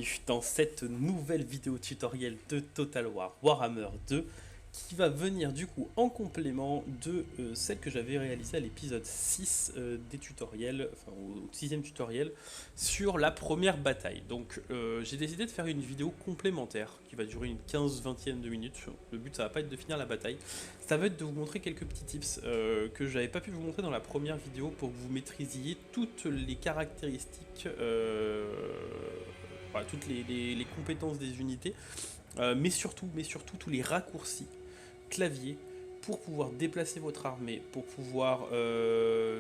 bienvenue dans cette nouvelle vidéo tutoriel de Total War Warhammer 2 qui va venir du coup en complément de celle que j'avais réalisée à l'épisode 6 des tutoriels, enfin au 6ème tutoriel sur la première bataille. Donc j'ai décidé de faire une vidéo complémentaire qui va durer une 15-20 de minutes. Le but ça va pas être de finir la bataille, ça va être de vous montrer quelques petits tips que j'avais pas pu vous montrer dans la première vidéo pour que vous maîtrisiez toutes les caractéristiques, voilà, toutes les compétences des unités, mais surtout tous les raccourcis clavier pour pouvoir déplacer votre armée, pour pouvoir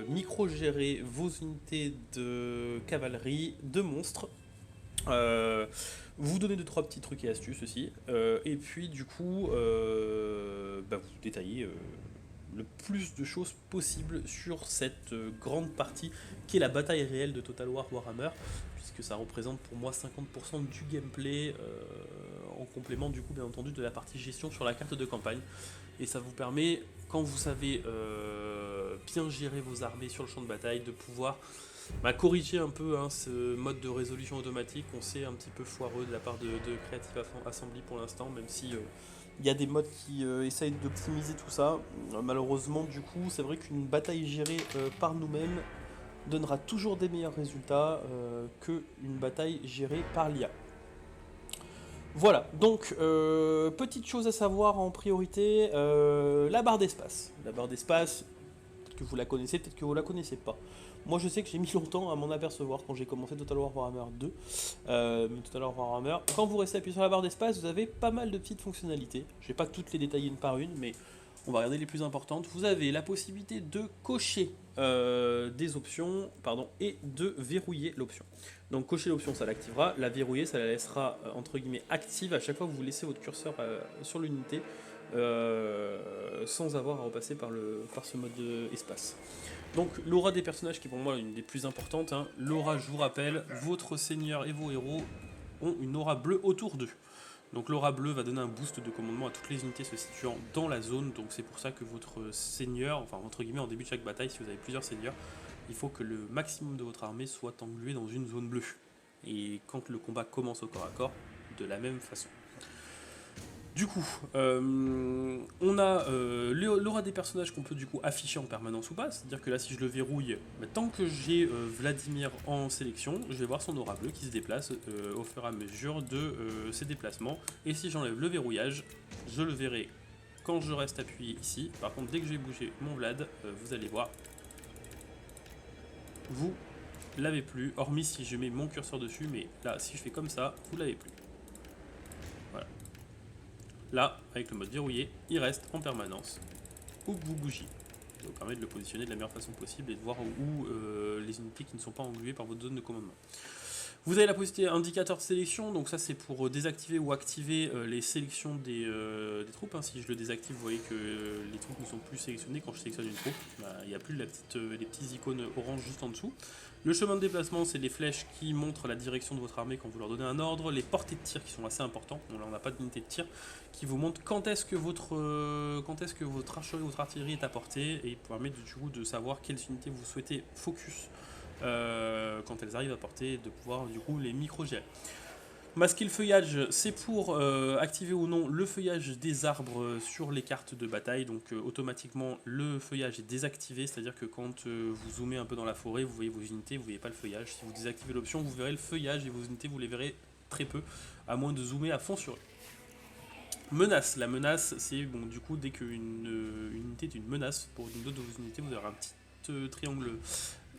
micro-gérer vos unités de cavalerie, de monstres. Vous donner 2-3 petits trucs et astuces aussi, et puis du coup vous détailler le plus de choses possible sur cette grande partie qui est la bataille réelle de Total War Warhammer, puisque ça représente pour moi 50% du gameplay, en complément du coup bien entendu de la partie gestion sur la carte de campagne. Et ça vous permet, quand vous savez bien gérer vos armées sur le champ de bataille, de pouvoir corriger un peu ce mode de résolution automatique. On sait un petit peu foireux de la part de Creative Assembly pour l'instant, même si il y a des modes qui essayent d'optimiser tout ça. Malheureusement, du coup, c'est vrai qu'une bataille gérée par nous-mêmes donnera toujours des meilleurs résultats qu'une bataille gérée par l'IA. Voilà, donc petite chose à savoir en priorité, la barre d'espace. La barre d'espace, peut-être que vous la connaissez, peut-être que vous la connaissez pas. Moi je sais que j'ai mis longtemps à m'en apercevoir quand j'ai commencé Total War Warhammer 2. Total War Warhammer, quand vous restez appuyé sur la barre d'espace, vous avez pas mal de petites fonctionnalités. Je vais pas toutes les détailler une par une, mais on va regarder les plus importantes. Vous avez la possibilité de cocher des options, et de verrouiller l'option. Donc cocher l'option, ça l'activera. La verrouiller, ça la laissera entre guillemets active à chaque fois que vous laissez votre curseur sur l'unité, sans avoir à repasser par ce mode espace. Donc l'aura des personnages qui est pour moi une des plus importantes. L'aura, je vous rappelle, votre seigneur et vos héros ont une aura bleue autour d'eux. Donc l'aura bleue va donner un boost de commandement à toutes les unités se situant dans la zone. Donc c'est pour ça que votre seigneur, enfin entre guillemets en début de chaque bataille, si vous avez plusieurs seigneurs, il faut que le maximum de votre armée soit englué dans une zone bleue. Et quand le combat commence au corps à corps, de la même façon. Du coup, on a l'aura des personnages qu'on peut du coup afficher en permanence ou pas. C'est-à-dire que là, si je le verrouille, tant que j'ai Vladimir en sélection, je vais voir son aura bleue qui se déplace au fur et à mesure de ses déplacements. Et si j'enlève le verrouillage, je le verrai quand je reste appuyé ici. Par contre, dès que je vais bouger mon Vlad, vous allez voir, vous l'avez plus. Hormis si je mets mon curseur dessus, mais là, si je fais comme ça, vous l'avez plus. Voilà. Là, avec le mode verrouillé, il reste en permanence où que vous bougiez. Ça vous permet de le positionner de la meilleure façon possible et de voir où les unités qui ne sont pas engluées par votre zone de commandement. Vous avez la possibilité indicateur de sélection, donc ça c'est pour désactiver ou activer les sélections des troupes. Si je le désactive, vous voyez que les troupes ne sont plus sélectionnées. Quand je sélectionne une troupe, il n'y a plus les petites icônes orange juste en dessous. Le chemin de déplacement, c'est les flèches qui montrent la direction de votre armée quand vous leur donnez un ordre. Les portées de tir qui sont assez importants. Bon, là on n'a pas d'unité de tir qui vous montre quand est-ce que votre archerie, votre artillerie est à portée, et permet du coup de savoir quelles unités vous souhaitez focus quand elles arrivent à portée, de pouvoir du coup les micro-gérer. Masquer le feuillage, c'est pour activer ou non le feuillage des arbres sur les cartes de bataille. Donc automatiquement le feuillage est désactivé, c'est-à-dire que quand vous zoomez un peu dans la forêt, vous voyez vos unités, vous ne voyez pas le feuillage. Si vous désactivez l'option, vous verrez le feuillage et vos unités, vous les verrez très peu, à moins de zoomer à fond sur eux. Menace, la menace, c'est bon, du coup dès qu'une unité est une menace pour une autre de vos unités, vous aurez un petit triangle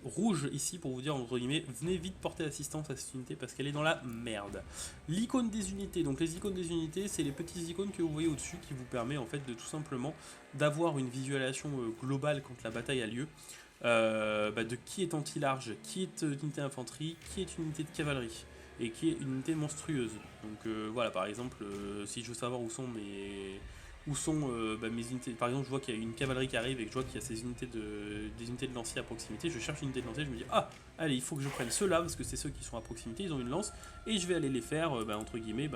rouge ici pour vous dire entre guillemets venez vite porter assistance à cette unité parce qu'elle est dans la merde. L'icône des unités, donc les icônes des unités, c'est les petites icônes que vous voyez au-dessus qui vous permet en fait de tout simplement d'avoir une visualisation globale quand la bataille a lieu, de qui est anti-large, qui est une unité d'infanterie, qui est une unité de cavalerie et qui est une unité monstrueuse. Donc voilà, par exemple, si je veux savoir où sont mes unités, par exemple je vois qu'il y a une cavalerie qui arrive et que je vois qu'il y a des unités de lanciers à proximité, je cherche une unité de lancier, je me dis allez, il faut que je prenne ceux-là parce que c'est ceux qui sont à proximité, ils ont une lance et je vais aller les faire entre guillemets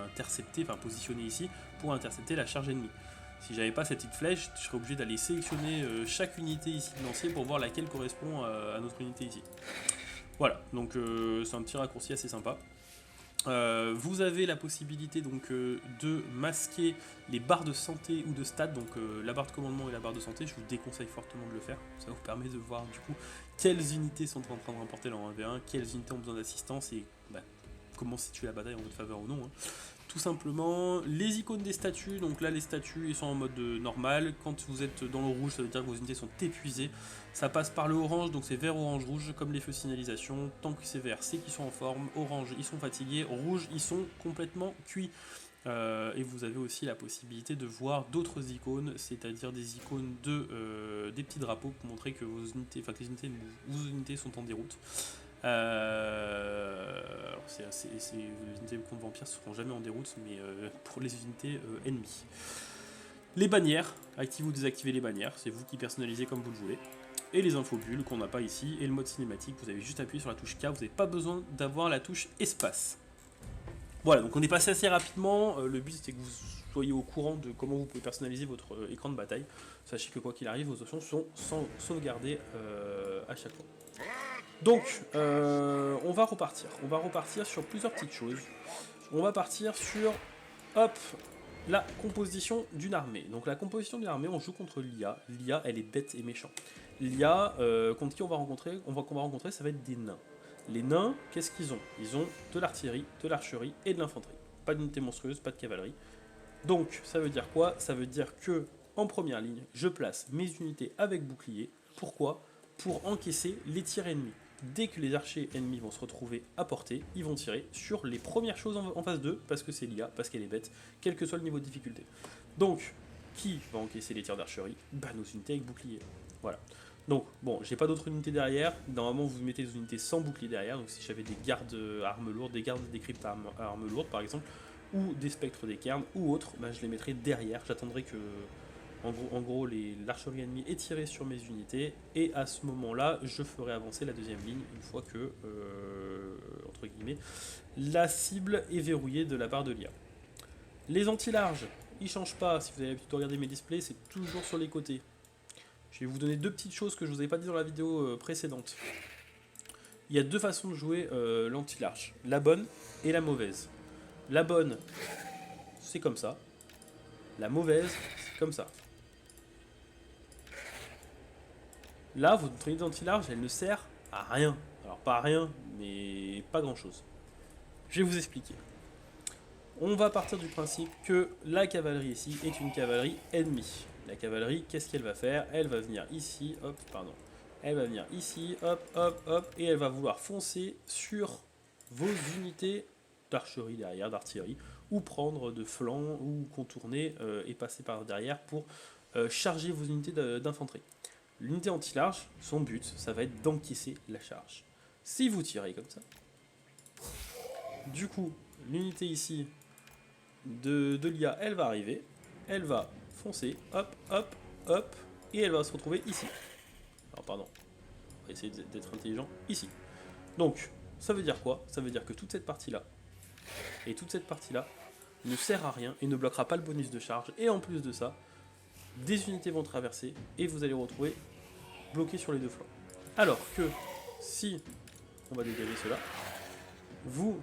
intercepter, positionner ici pour intercepter la charge ennemie. Si j'avais pas cette petite flèche, je serais obligé d'aller sélectionner chaque unité ici de lancier pour voir laquelle correspond à notre unité ici. Voilà, donc c'est un petit raccourci assez sympa. Vous avez la possibilité donc de masquer les barres de santé ou de stade, donc la barre de commandement et la barre de santé, je vous déconseille fortement de le faire, ça vous permet de voir du coup quelles unités sont en train de remporter leur 1v1, quelles unités ont besoin d'assistance et bah, comment situer la bataille en votre faveur ou non. Hein. Tout simplement, les icônes des statues, donc là les statues ils sont en mode normal, quand vous êtes dans le rouge ça veut dire que vos unités sont épuisées, ça passe par le orange, donc c'est vert, orange, rouge, comme les feux signalisation, tant que c'est vert c'est qu'ils sont en forme, orange ils sont fatigués, rouge ils sont complètement cuits. Et vous avez aussi la possibilité de voir d'autres icônes, c'est-à-dire des icônes des petits drapeaux pour montrer que vos unités, enfin que vos unités sont en déroute. Alors les unités contre vampires ne seront jamais en déroute, mais pour les unités ennemies. Les bannières, activez ou désactivez les bannières, c'est vous qui personnalisez comme vous le voulez. Et les infobulles qu'on n'a pas ici, et le mode cinématique, vous avez juste appuyé sur la touche K, vous n'avez pas besoin d'avoir la touche espace. Voilà, donc on est passé assez rapidement, le but c'était que vous soyez au courant de comment vous pouvez personnaliser votre écran de bataille. Sachez que quoi qu'il arrive, vos options sont sauvegardées à chaque fois. Donc, on va repartir sur plusieurs petites choses. On va partir sur, hop, la composition d'une armée. Donc la composition d'une armée, on joue contre l'IA. L'IA, elle est bête et méchante. L'IA, contre qui on va rencontrer, ça va être des nains. Les nains, qu'est-ce qu'ils ont? Ils ont de l'artillerie, de l'archerie et de l'infanterie. Pas d'unité monstrueuse, pas de cavalerie. Donc, ça veut dire quoi? Ça veut dire que, en première ligne, je place mes unités avec bouclier. Pourquoi? Pour encaisser les tirs ennemis. Dès que les archers ennemis vont se retrouver à portée, ils vont tirer sur les premières choses en face d'eux, parce que c'est l'IA, parce qu'elle est bête, quel que soit le niveau de difficulté. Donc, qui va encaisser les tirs d'archerie? Bah, nos unités avec bouclier. Voilà. Donc, bon, j'ai pas d'autres unités derrière. Normalement, vous mettez des unités sans bouclier derrière. Donc, si j'avais des gardes armes lourdes, des gardes des cryptes armes lourdes, par exemple, ou des spectres des cairns, ou autres, bah, je les mettrais derrière. J'attendrai que, en gros l'archerie ennemie est tirée sur mes unités, et à ce moment-là, je ferai avancer la deuxième ligne, une fois que, entre guillemets, la cible est verrouillée de la part de l'IA. Les anti-larges, ils ne changent pas. Si vous avez l'habitude de regarder mes displays, c'est toujours sur les côtés. Je vais vous donner deux petites choses que je ne vous avais pas dit dans la vidéo précédente. Il y a deux façons de jouer l'anti-large, la bonne et la mauvaise. La bonne, c'est comme ça. La mauvaise, c'est comme ça. Là, votre unité anti-large, elle ne sert à rien. Alors pas à rien, mais pas grand-chose. Je vais vous expliquer. On va partir du principe que la cavalerie ici est une cavalerie ennemie. La cavalerie, qu'est-ce qu'elle va faire? Elle va venir ici, hop, pardon. Elle va venir ici, hop, hop, hop, et elle va vouloir foncer sur vos unités d'archerie derrière, d'artillerie, ou prendre de flanc, ou contourner et passer par derrière pour charger vos unités d'infanterie. L'unité anti-large, son but, ça va être d'encaisser la charge. Si vous tirez comme ça, du coup, l'unité ici de l'IA, elle va arriver, elle va foncer, hop, hop, hop, et elle va se retrouver ici. Alors pardon, on va essayer d'être intelligent, ici. Donc, ça veut dire quoi? Ça veut dire que toute cette partie-là, et toute cette partie-là, ne sert à rien et ne bloquera pas le bonus de charge, et en plus de ça, des unités vont traverser, et vous allez vous retrouver bloqué sur les deux flancs. Alors que, si, on va dégager cela, vous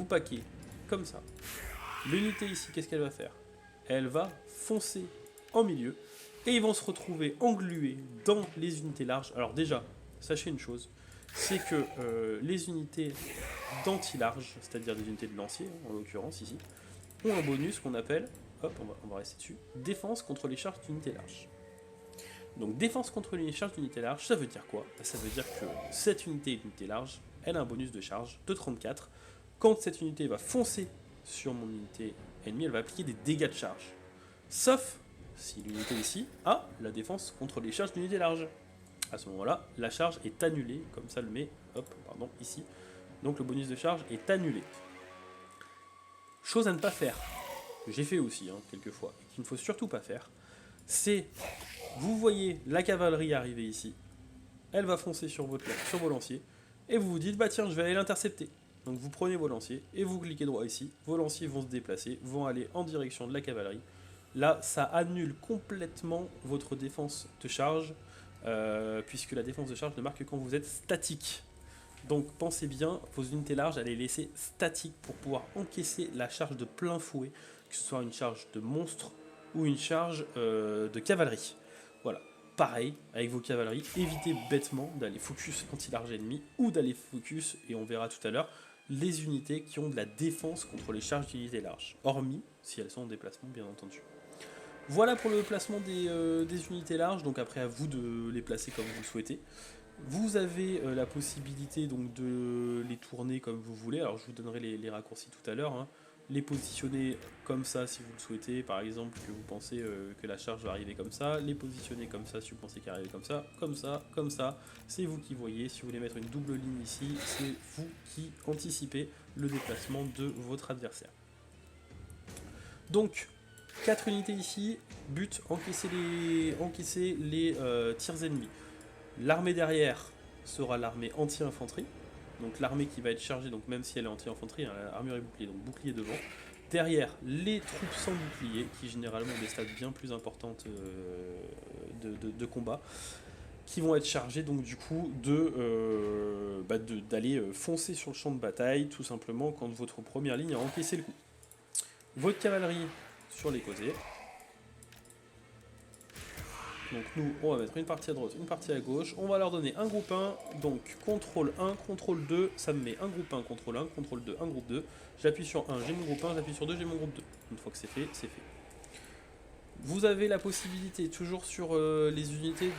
paquez comme ça. L'unité ici, qu'est-ce qu'elle va faire? Elle va foncer en milieu et ils vont se retrouver englués dans les unités larges. Alors déjà, sachez une chose, c'est que les unités d'anti-large, c'est-à-dire des unités de lancier, en l'occurrence ici, ont un bonus qu'on appelle, hop, on va rester dessus, défense contre les charges d'unités larges. Donc défense contre les charges d'unité large, ça veut dire quoi? Ça veut dire que cette unité d'unité large, elle a un bonus de charge de 34. Quand cette unité va foncer sur mon unité ennemie, elle va appliquer des dégâts de charge. Sauf si l'unité ici a la défense contre les charges d'unité large. À ce moment-là, la charge est annulée, comme ça le met, hop, pardon, ici. Donc le bonus de charge est annulé. Chose à ne pas faire, que j'ai fait aussi, quelquefois, et qu'il ne faut surtout pas faire, c'est, vous voyez la cavalerie arriver ici, elle va foncer sur vos lanciers, et vous vous dites, bah tiens, je vais aller l'intercepter. Donc vous prenez vos lanciers, et vous cliquez droit ici, vos lanciers vont se déplacer, vont aller en direction de la cavalerie. Là, ça annule complètement votre défense de charge, puisque la défense de charge ne marque que quand vous êtes statique. Donc pensez bien, vos unités larges, à les laisser statiques pour pouvoir encaisser la charge de plein fouet, que ce soit une charge de monstre ou une charge de cavalerie. Voilà. Pareil, avec vos cavaleries, évitez bêtement d'aller focus anti-large ennemi ou d'aller focus, et on verra tout à l'heure, les unités qui ont de la défense contre les charges d'unités larges, hormis si elles sont en déplacement bien entendu. Voilà pour le placement des unités larges, donc après à vous de les placer comme vous le souhaitez. Vous avez la possibilité donc de les tourner comme vous voulez, alors je vous donnerai les raccourcis tout à l'heure, hein. Les positionner comme ça si vous le souhaitez, par exemple que vous pensez que la charge va arriver comme ça, les positionner comme ça si vous pensez qu'elle va arriver comme ça, c'est vous qui voyez. Si vous voulez mettre une double ligne ici, c'est vous qui anticipez le déplacement de votre adversaire. Donc 4 unités ici, but encaisser les tirs ennemis. L'armée derrière sera l'armée anti-infanterie, donc l'armée qui va être chargée, donc même si elle est anti-infanterie, hein, armure et bouclier, donc bouclier devant. Derrière, les troupes sans bouclier, qui généralement ont des stats bien plus importantes de combat, qui vont être chargées donc du coup d'aller foncer sur le champ de bataille, tout simplement quand votre première ligne a encaissé le coup. Votre cavalerie sur les côtés. Donc nous, on va mettre une partie à droite, une partie à gauche. On va leur donner un groupe 1, donc contrôle 1, contrôle 2. Ça me met un groupe 1, contrôle 1, contrôle 2, un groupe 2. J'appuie sur 1, j'ai mon groupe 1, j'appuie sur 2, j'ai mon groupe 2. Une fois que c'est fait, c'est fait. Vous avez la possibilité, toujours sur les unités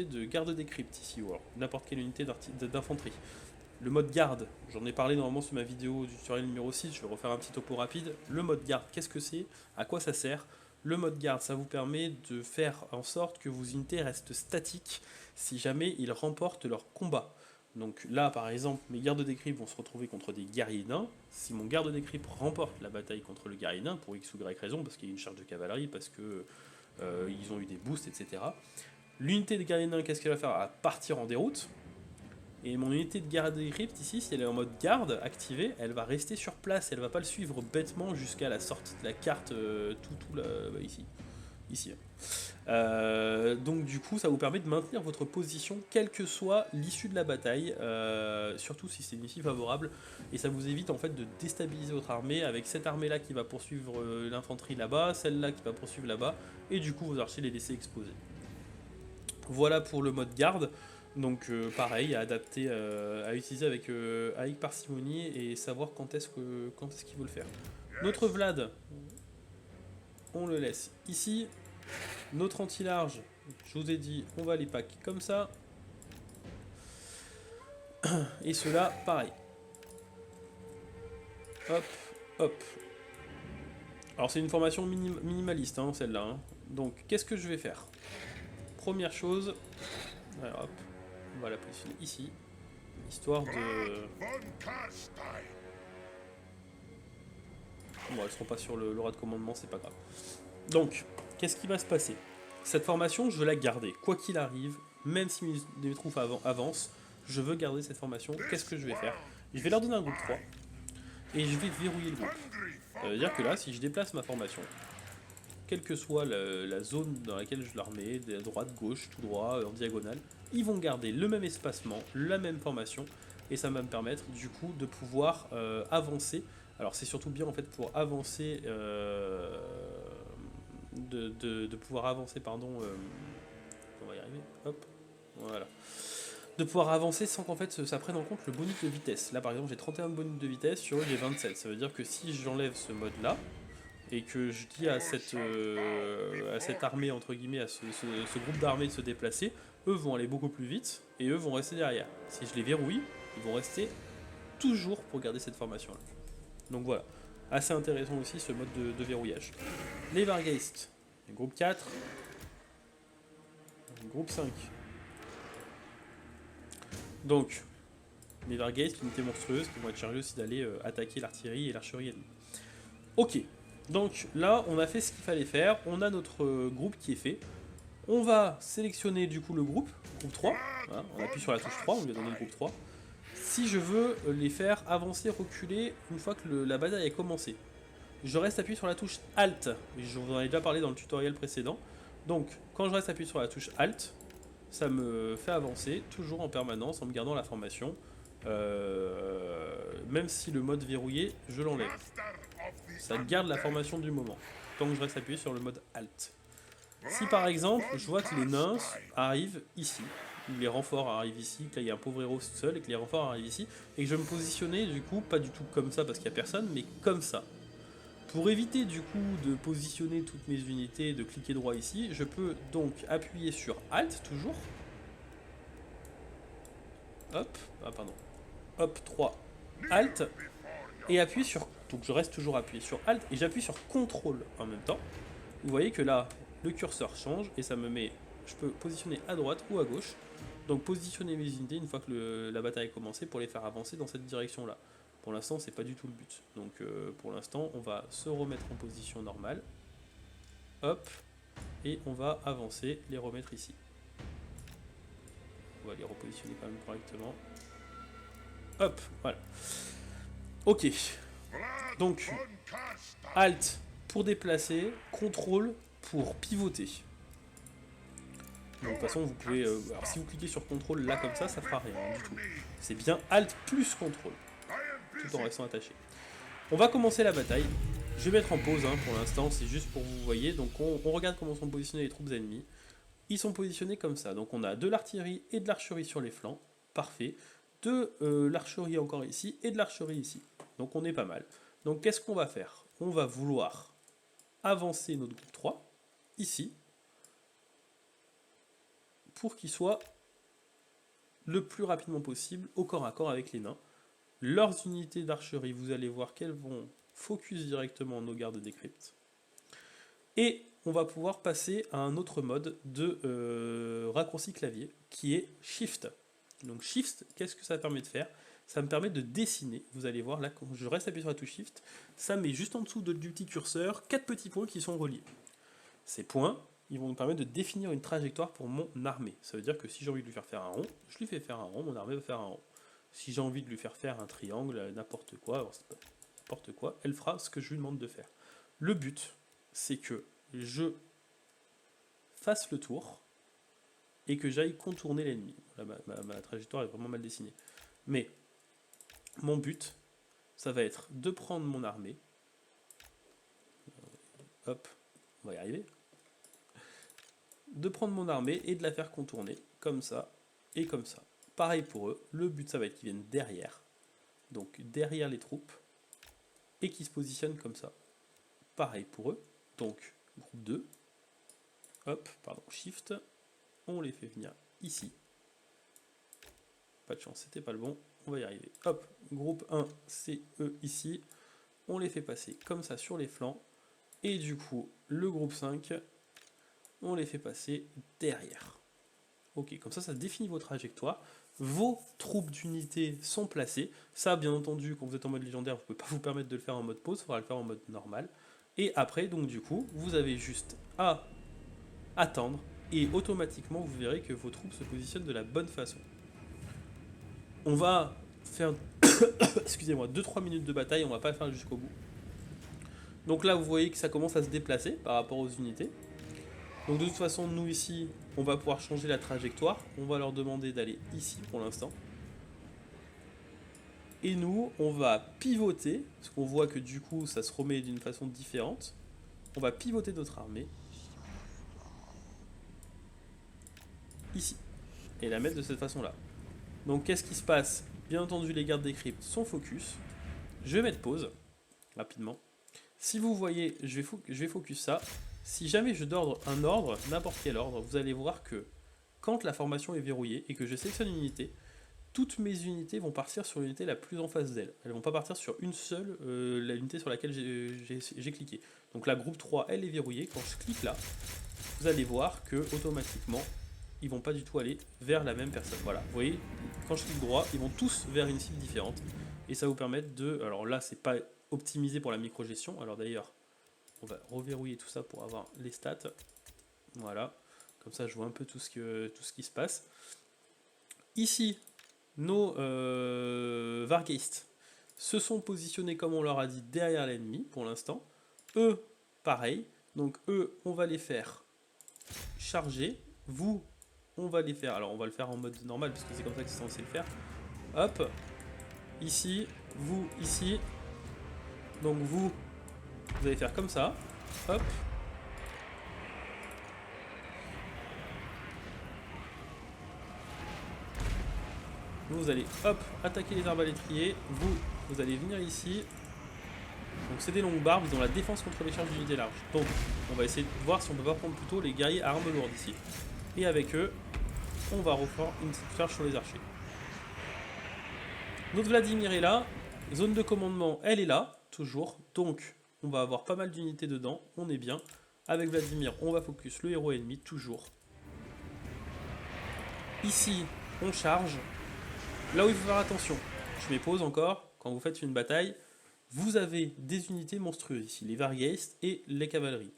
de garde des cryptes ici, ou alors n'importe quelle unité d'infanterie. Le mode garde, j'en ai parlé normalement sur ma vidéo du tutoriel numéro 6, je vais refaire un petit topo rapide. Le mode garde, qu'est-ce que c'est? À quoi ça sert? Le mode garde, ça vous permet de faire en sorte que vos unités restent statiques si jamais ils remportent leur combat. Donc là, par exemple, mes gardes des cryptes vont se retrouver contre des guerriers nains. Si mon garde des cryptes remporte la bataille contre le guerrier nain, pour X ou Y raison, parce qu'il y a une charge de cavalerie, parce que ils ont eu des boosts, etc. L'unité de guerrier nain, qu'est-ce qu'elle va faire? Elle va partir en déroute. Et mon unité de garde des cryptes ici, si elle est en mode garde activée, elle va rester sur place, elle va pas le suivre bêtement jusqu'à la sortie de la carte, ici. Donc du coup, ça vous permet de maintenir votre position, quelle que soit l'issue de la bataille, surtout si c'est une issue favorable, et ça vous évite en fait de déstabiliser votre armée avec cette armée-là qui va poursuivre l'infanterie là-bas, celle-là qui va poursuivre là-bas, et du coup vos archers les laisser exposer. Voilà pour le mode garde. Donc pareil, à adapter, à utiliser avec parcimonie et savoir quand est-ce qu'il veut le faire. Notre Vlad, on le laisse ici. Notre anti-large, je vous ai dit, on va les pack comme ça. Et ceux-là, pareil. Hop, hop. Alors c'est une formation minimaliste, hein, celle-là. Hein. Donc qu'est-ce que je vais faire? Première chose, alors, hop. On va la positionner ici, histoire de... Bon, elles seront pas sur le rat de commandement, c'est pas grave. Donc, qu'est-ce qui va se passer? Cette formation, je veux la garder, quoi qu'il arrive, même si mes troupes avancent, je veux garder cette formation. Qu'est-ce que je vais faire? Je vais leur donner un groupe 3, et je vais verrouiller le groupe. Ça veut dire que là, si je déplace ma formation, quelle que soit la zone dans laquelle je la remets, de droite, gauche, tout droit, en diagonale, ils vont garder le même espacement, la même formation, et ça va me permettre du coup de pouvoir avancer. Alors c'est surtout bien en fait pour avancer, de pouvoir avancer, pardon, on va y arriver, hop, voilà. De pouvoir avancer sans qu'en fait ça prenne en compte le bonus de vitesse. Là par exemple j'ai 31 de bonus de vitesse, sur eux j'ai 27, ça veut dire que si j'enlève ce mode là, et que je dis à cette armée, entre guillemets, à ce groupe d'armées de se déplacer, eux vont aller beaucoup plus vite, et eux vont rester derrière. Si je les verrouille, ils vont rester toujours pour garder cette formation-là. Donc voilà, assez intéressant aussi ce mode de verrouillage. Les Vargeist, groupe 4, groupe 5. Donc, les Vargeist, unités monstrueuses qui vont être chargées aussi d'aller attaquer l'artillerie et l'archerie ennemie. Ok. Donc là, on a fait ce qu'il fallait faire, on a notre groupe qui est fait. On va sélectionner du coup le groupe 3, voilà, on appuie sur la touche 3, on lui a donné le groupe 3. Si je veux les faire avancer, reculer une fois que la bataille a commencé, je reste appuyé sur la touche Alt, je vous en ai déjà parlé dans le tutoriel précédent. Donc quand je reste appuyé sur la touche Alt, ça me fait avancer toujours en permanence en me gardant la formation. Même si le mode verrouillé, je l'enlève. Ça garde la formation du moment, tant que je reste appuyé sur le mode Alt. Si par exemple, je vois que les nains arrivent ici, les renforts arrivent ici, que là il y a un pauvre héros seul et que les renforts arrivent ici, et que je vais me positionner du coup, pas du tout comme ça parce qu'il n'y a personne, mais comme ça. Pour éviter du coup de positionner toutes mes unités, de cliquer droit ici, je peux donc appuyer sur Alt toujours. Hop, ah pardon. Hop, 3, Alt, et appuyer sur... Donc je reste toujours appuyé sur Alt, et j'appuie sur CTRL en même temps. Vous voyez que là, le curseur change, et ça me met... Je peux positionner à droite ou à gauche. Donc positionner mes unités une fois que la bataille est commencée pour les faire avancer dans cette direction-là. Pour l'instant, c'est pas du tout le but. Donc pour l'instant, on va se remettre en position normale. Hop, et on va avancer, les remettre ici. On va les repositionner quand même correctement. Hop, voilà. Ok. Donc, Alt pour déplacer, CTRL pour pivoter. Donc, de toute façon, vous pouvez... alors, si vous cliquez sur CTRL là comme ça fera rien du tout. C'est bien Alt plus CTRL, tout en restant attaché. On va commencer la bataille. Je vais mettre en pause hein, pour l'instant, c'est juste pour vous voyez. Donc, on regarde comment sont positionnés les troupes ennemies. Ils sont positionnés comme ça. Donc, on a de l'artillerie et de l'archerie sur les flancs. Parfait. De l'archerie encore ici et de l'archerie ici. Donc, on est pas mal. Donc, qu'est-ce qu'on va faire? On va vouloir avancer notre groupe 3 ici pour qu'il soit le plus rapidement possible au corps à corps avec les nains. Leurs unités d'archerie, vous allez voir qu'elles vont focus directement nos gardes des cryptes. Et on va pouvoir passer à un autre mode de raccourci clavier qui est Shift. Donc Shift, qu'est-ce que ça permet de faire? Ça me permet de dessiner. Vous allez voir là, quand je reste appuyé sur la touche Shift, ça met juste en dessous du petit curseur 4 petits points qui sont reliés. Ces points, ils vont nous permettre de définir une trajectoire pour mon armée. Ça veut dire que si j'ai envie de lui faire un rond, je lui fais faire un rond, mon armée va faire un rond. Si j'ai envie de lui faire faire un triangle, n'importe quoi, elle fera ce que je lui demande de faire. Le but, c'est que je fasse le tour et que j'aille contourner l'ennemi. Ma trajectoire est vraiment mal dessinée. Mais mon but, ça va être de prendre mon armée. Hop, on va y arriver. De prendre mon armée et de la faire contourner, comme ça et comme ça. Pareil pour eux, le but ça va être qu'ils viennent derrière, donc derrière les troupes, et qu'ils se positionnent comme ça. Pareil pour eux, donc groupe 2, hop, pardon, Shift, on les fait venir ici. Pas de chance, c'était pas le bon, on va y arriver. Hop, groupe 1, c'est eux ici, on les fait passer comme ça sur les flancs, et du coup, le groupe 5, on les fait passer derrière. Ok, comme ça définit vos trajectoires. Vos troupes d'unités sont placées. Ça, bien entendu, quand vous êtes en mode légendaire, vous ne pouvez pas vous permettre de le faire en mode pause, il faudra le faire en mode normal. Et après, donc du coup, vous avez juste à attendre, et automatiquement, vous verrez que vos troupes se positionnent de la bonne façon. On va faire, excusez-moi, 2-3 minutes de bataille, on va pas le faire jusqu'au bout. Donc là, vous voyez que ça commence à se déplacer par rapport aux unités. Donc de toute façon, nous ici, on va pouvoir changer la trajectoire. On va leur demander d'aller ici pour l'instant. Et nous, on va pivoter, parce qu'on voit que du coup, ça se remet d'une façon différente. On va pivoter notre armée ici. Et la mettre de cette façon-là. Donc qu'est-ce qui se passe? Bien entendu, les gardes des cryptes sont focus. Je vais mettre pause, rapidement. Si vous voyez, je vais focus ça. Si jamais je donne un ordre, n'importe quel ordre, vous allez voir que quand la formation est verrouillée et que je sélectionne une unité, toutes mes unités vont partir sur l'unité la plus en face d'elle. Elles ne vont pas partir sur une seule, l'unité sur laquelle j'ai cliqué. Donc la groupe 3, elle est verrouillée. Quand je clique là, vous allez voir que automatiquement, ils vont pas du tout aller vers la même personne. Voilà, vous voyez, quand je clique droit, ils vont tous vers une cible différente. Et ça vous permet de... Alors là, c'est pas optimisé pour la micro-gestion. Alors d'ailleurs, on va reverrouiller tout ça pour avoir les stats. Voilà, comme ça je vois un peu tout ce qui se passe. Ici, nos Vargeist se sont positionnés comme on leur a dit derrière l'ennemi pour l'instant. Eux, pareil. Donc eux, on va les faire charger. Vous, on va les faire. Alors on va le faire en mode normal parce que c'est comme ça que c'est censé le faire. Hop, ici, vous, ici. Donc vous allez faire comme ça. Hop. Vous allez, hop, attaquer les arbalétriers. Vous allez venir ici. Donc c'est des longues barbes, ils ont la défense contre les charges d'unités larges. Donc on va essayer de voir si on peut pas prendre plutôt les guerriers à armes lourdes ici. Et avec eux, on va refaire une petite charge sur les archers. Notre Vladimir est là, zone de commandement elle est là, toujours. Donc on va avoir pas mal d'unités dedans, on est bien. Avec Vladimir on va focus le héros ennemi, toujours. Ici on charge. Là où il faut faire attention, je mets pause encore, quand vous faites une bataille, vous avez des unités monstrueuses ici, les Vargeist et les cavaleries.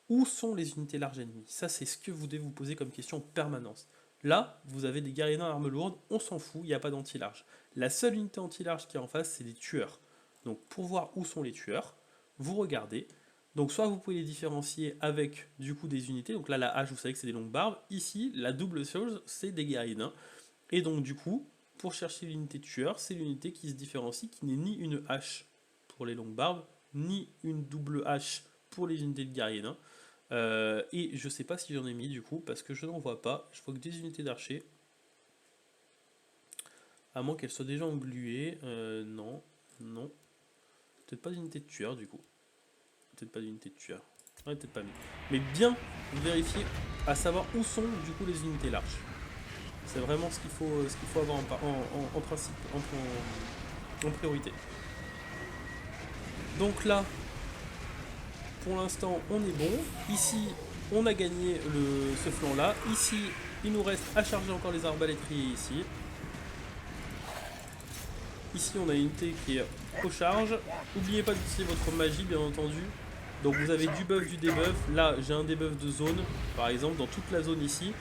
Où sont les unités larges ennemies? Ça, c'est ce que vous devez vous poser comme question en permanence. Là, vous avez des guerriers à armes lourdes, on s'en fout, il n'y a pas d'anti-large. La seule unité anti-large qui est en face, c'est des tueurs. Donc, pour voir où sont les tueurs, vous regardez. Donc, soit vous pouvez les différencier avec, du coup, des unités. Donc là, la hache, vous savez que c'est des longues barbes. Ici, la double chose, c'est des guerriers nains. Et donc, du coup, pour chercher l'unité tueur, c'est l'unité qui se différencie, qui n'est ni une hache pour les longues barbes, ni une double hache pour les unités de guerriers nains. Et je sais pas si j'en ai mis du coup, parce que je n'en vois pas. Je vois que des unités d'archers. À moins qu'elles soient déjà engluées. Non, non. Peut-être pas d'unité de tueur du coup. Peut-être pas d'unité de tueur. Ouais, peut-être pas mis. Mais bien vérifier à savoir où sont du coup les unités larges. C'est vraiment ce qu'il faut avoir en principe, en priorité. Donc là, pour l'instant, on est bon. Ici, on a gagné ce flanc-là. Ici, il nous reste à charger encore les arbalétriers ici. Ici, on a une unité qui est aux charges. N'oubliez pas d'utiliser votre magie, bien entendu. Donc vous avez du buff, du debuff. Là, j'ai un debuff de zone. Par exemple, dans toute la zone ici,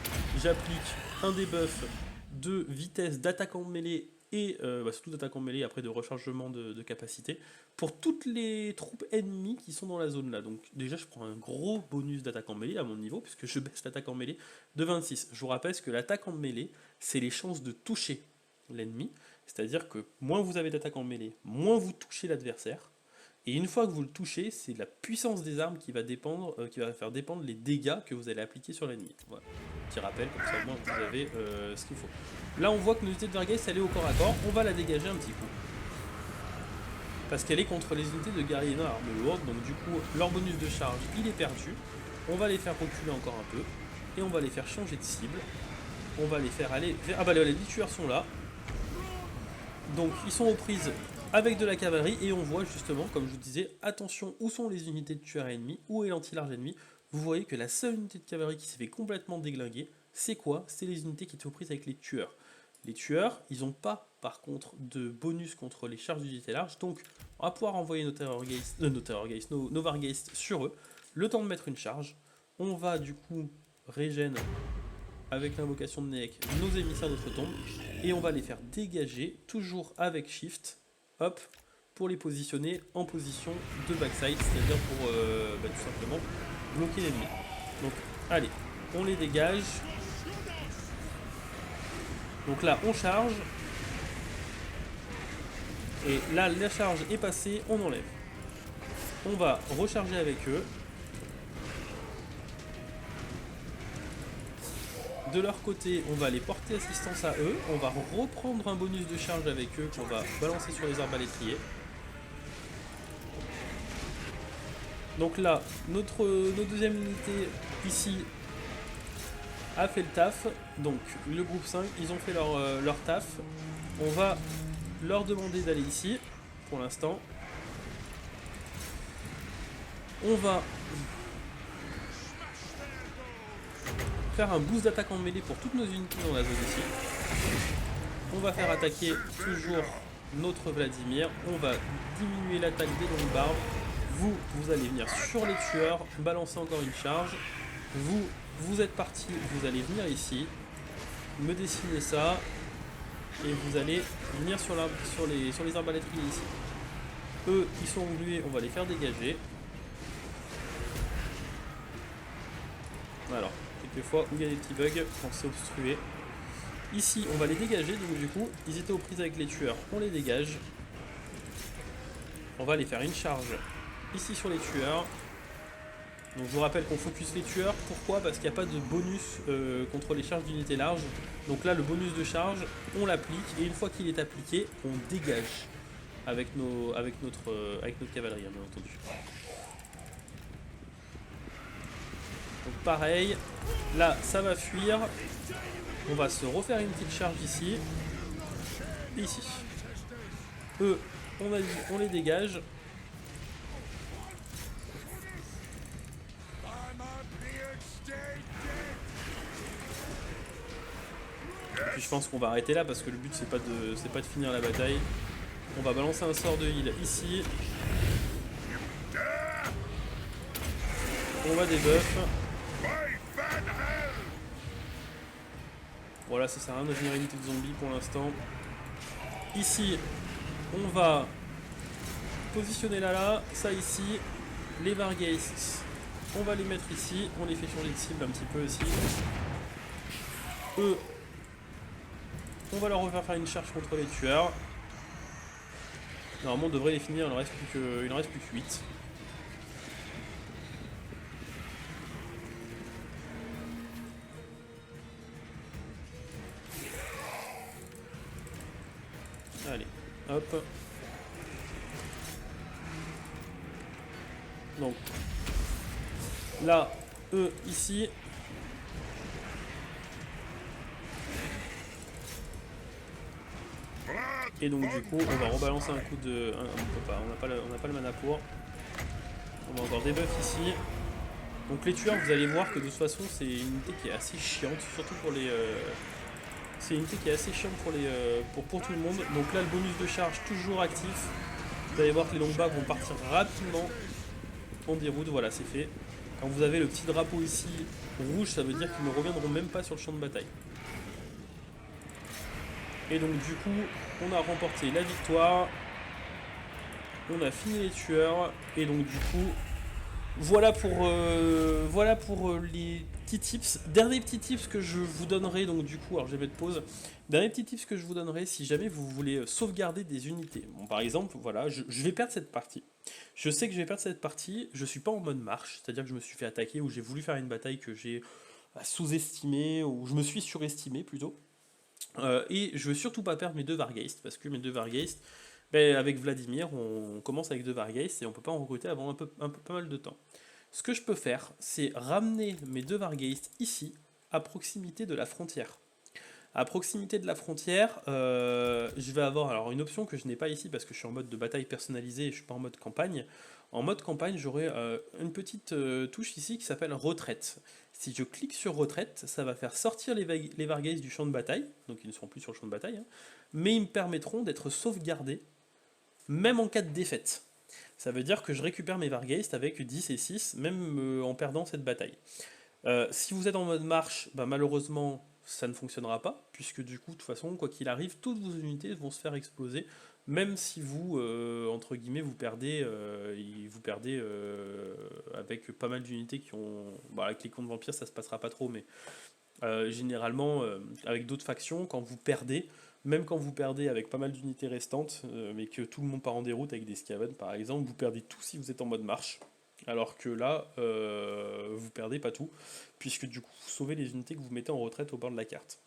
j'applique un debuff de vitesse d'attaquant de mêlée et surtout d'attaquant de mêlée, après de rechargement de capacité, pour toutes les troupes ennemies qui sont dans la zone là. Donc déjà je prends un gros bonus d'attaquant de mêlée à mon niveau, puisque je baisse l'attaque en mêlée de 26. Je vous rappelle que l'attaque en mêlée, c'est les chances de toucher l'ennemi, c'est-à-dire que moins vous avez d'attaque en mêlée, moins vous touchez l'adversaire. Et une fois que vous le touchez, c'est la puissance des armes qui va faire dépendre les dégâts que vous allez appliquer sur l'ennemi. Voilà. Petit rappel, comme ça au moins vous avez ce qu'il faut. Là on voit que l'unité de Vargeist elle est au corps à corps, on va la dégager un petit coup. Parce qu'elle est contre les unités de guerriers nains à armes lourdes, donc du coup leur bonus de charge il est perdu. On va les faire reculer encore un peu, et on va les faire changer de cible. On va les faire aller vers... Ah bah les tueurs sont là. Donc ils sont aux prises avec de la cavalerie, et on voit justement, comme je vous disais, attention où sont les unités de tueurs ennemis, où est l'anti-large ennemi. Vous voyez que la seule unité de cavalerie qui s'est fait complètement déglinguer, c'est quoi? C'est les unités qui étaient aux prises avec les tueurs. Les tueurs, ils n'ont pas par contre de bonus contre les charges d'unité large, donc on va pouvoir envoyer nos Vargeist sur eux, le temps de mettre une charge. On va du coup régène avec l'invocation de Neek nos émissaires d'Outre-Tombe, et on va les faire dégager, toujours avec Shift, hop, pour les positionner en position de backside, c'est-à-dire pour tout simplement bloquer l'ennemi. Donc allez, on les dégage. Donc là on charge. Et là la charge est passée, on enlève. On va recharger avec eux. De leur côté, on va aller porter assistance à eux. On va reprendre un bonus de charge avec eux qu'on va balancer sur les arbalétriers. Donc là, notre deuxième unité ici a fait le taf. Donc le groupe 5, ils ont fait leur taf. On va leur demander d'aller ici, pour l'instant. On va faire un boost d'attaque en mêlée pour toutes nos unités dans la zone ici. On va faire attaquer toujours notre Vladimir. On va diminuer l'attaque des longues barbes. Vous allez venir sur les tueurs, balancer encore une charge. Vous êtes parti, vous allez venir ici, me dessiner ça, et vous allez venir sur les arbalétriers ici. Eux, ils sont englués, on va les faire dégager. Alors, quelques fois où il y a des petits bugs quand c'est obstrué. Ici, on va les dégager, donc du coup, ils étaient aux prises avec les tueurs, on les dégage. On va aller faire une charge ici sur les tueurs. Donc je vous rappelle qu'on focus les tueurs, pourquoi? Parce qu'il n'y a pas de bonus contre les charges d'unités larges. Donc là, le bonus de charge, on l'applique, et une fois qu'il est appliqué, on dégage avec notre cavalerie, bien entendu. Donc pareil, là ça va fuir, on va se refaire une petite charge ici, et ici. Eux, on a dit, on les dégage. Et puis je pense qu'on va arrêter là parce que le but c'est pas de finir la bataille. On va balancer un sort de heal ici. On va débuff. Voilà, ça sert à rien de venir unité de zombies pour l'instant. Ici, on va positionner là, ça ici. Les Vargheists, on va les mettre ici. On les fait changer de cible un petit peu aussi. Eux, on va leur refaire faire une charge contre les tueurs. Normalement, on devrait les finir, il ne reste plus que 8. Allez, hop. Donc, là, eux, ici. Et donc du coup, on va rebalancer un coup de... on peut pas, on n'a pas le mana pour. On va encore debuff ici. Donc les tueurs, vous allez voir que de toute façon, c'est une unité qui est assez chiante, surtout pour les... c'est une unité qui est assez chiante pour tout le monde. Donc là, le bonus de charge toujours actif. Vous allez voir que les longbas vont partir rapidement en déroute. Voilà, c'est fait. Quand vous avez le petit drapeau ici rouge, ça veut dire qu'ils ne reviendront même pas sur le champ de bataille. Et donc du coup, on a remporté la victoire. On a fini les tueurs. Et donc du coup, voilà pour les petits tips. Dernier petit tips que je vous donnerai, donc du coup, alors je vais mettre pause. Dernier petit tips que je vous donnerai si jamais vous voulez sauvegarder des unités. Bon, par exemple, voilà, je vais perdre cette partie. Je sais que je vais perdre cette partie. Je suis pas en mode marche, c'est-à-dire que je me suis fait attaquer ou j'ai voulu faire une bataille que j'ai sous-estimée ou je me suis surestimé plutôt. Et je veux surtout pas perdre mes deux Vargheists parce que mes deux Vargheists, ben, avec Vladimir, on commence avec deux Vargheists et on peut pas en recruter avant un peu pas mal de temps. Ce que je peux faire, c'est ramener mes deux Vargheists ici, à proximité de la frontière. À proximité de la frontière, je vais avoir alors une option que je n'ai pas ici parce que je suis en mode de bataille personnalisée et je suis pas en mode campagne. En mode campagne, j'aurai une petite touche ici qui s'appelle retraite. Si je clique sur retraite, ça va faire sortir les Vargheists du champ de bataille, donc ils ne seront plus sur le champ de bataille, hein, mais ils me permettront d'être sauvegardés, même en cas de défaite. Ça veut dire que je récupère mes Vargheists avec 10 et 6, même en perdant cette bataille. Si vous êtes en mode marche, bah malheureusement ça ne fonctionnera pas, puisque du coup, de toute façon, quoi qu'il arrive, toutes vos unités vont se faire exploser, même si vous, entre guillemets, vous perdez avec pas mal d'unités qui ont... Bon, avec les comptes vampires, ça se passera pas trop, mais généralement, avec d'autres factions, quand vous perdez, même quand vous perdez avec pas mal d'unités restantes, mais que tout le monde part en déroute avec des Skaven par exemple, vous perdez tout si vous êtes en mode marche. Alors que là, vous perdez pas tout, puisque du coup, vous sauvez les unités que vous mettez en retraite au bord de la carte.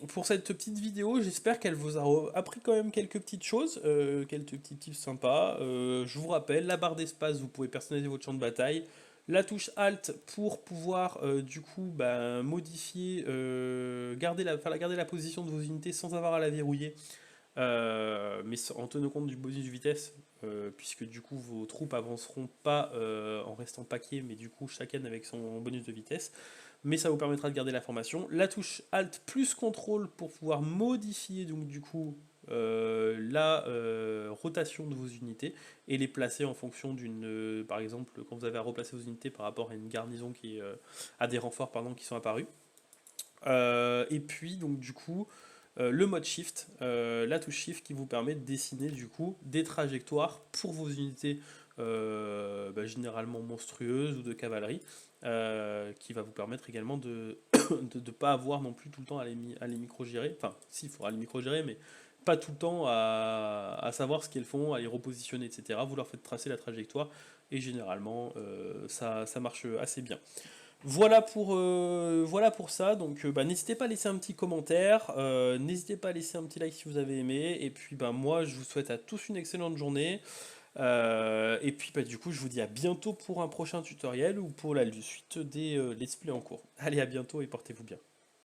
Pour cette petite vidéo. J'espère qu'elle vous a appris quand même quelques petites choses, quelques petits tips sympas. Je vous rappelle, la barre d'espace, vous pouvez personnaliser votre champ de bataille. La touche Alt pour pouvoir du coup modifier, garder la position de vos unités sans avoir à la verrouiller. Mais en tenant compte du bonus de vitesse, puisque du coup vos troupes avanceront pas en restant paquets, mais du coup chacun avec son bonus de vitesse. Mais ça vous permettra de garder la formation. La touche Alt plus contrôle pour pouvoir modifier donc du coup la rotation de vos unités et les placer en fonction d'une, par exemple quand vous avez à replacer vos unités par rapport à une garnison qui est, à des renforts pardon, qui sont apparus. Et puis donc du coup le mode shift, la touche shift qui vous permet de dessiner du coup des trajectoires pour vos unités généralement monstrueuse ou de cavalerie, qui va vous permettre également de ne pas avoir non plus tout le temps à les micro-gérer. Enfin, si, il faudra les micro-gérer, mais pas tout le temps à savoir ce qu'elles font, à les repositionner, etc. Vous leur faites tracer la trajectoire et généralement ça marche assez bien. Voilà pour ça, donc n'hésitez pas à laisser un petit commentaire, n'hésitez pas à laisser un petit like si vous avez aimé, et puis moi je vous souhaite à tous une excellente journée, et puis du coup je vous dis à bientôt pour un prochain tutoriel ou pour la suite des let's play en cours. Allez, à bientôt et portez-vous bien.